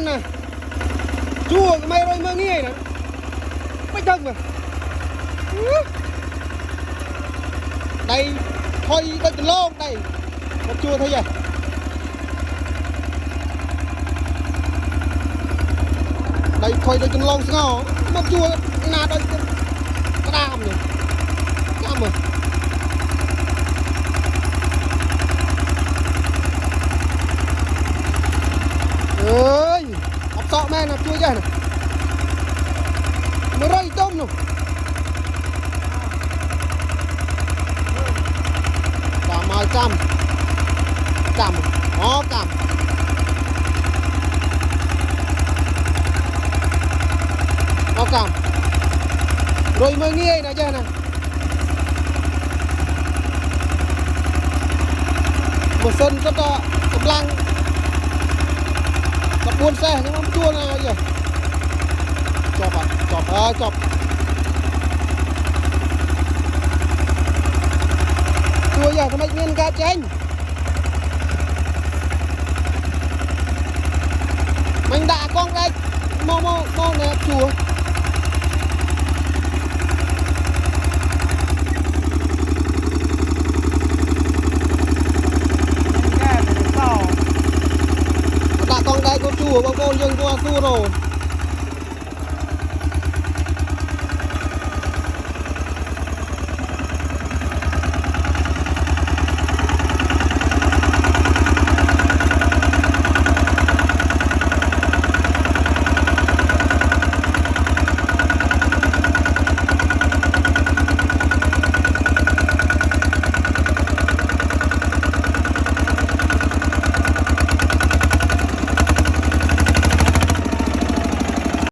ban nè chua mày rồi mơ nghe nè mấy chân mà đây thôi đây từ lâu đây một chua thôi vậy đây thôi đây từ lâu sao một chua nào đây cái đam nhỉ đam mà ơi ốc sọ men là chua vậy nè mới rơi tôm luôn cả mai cam ó cam ó cam rồi mới nghe nè chứ nè một sân rất là cầm lăng tập buôn xe nhưng không chua nào vậy chọp à chọp chua giờ có mấy miếng cá chanh mình đã con đây mau nè chua đã con đây có chua bao cô dân qua chua rồi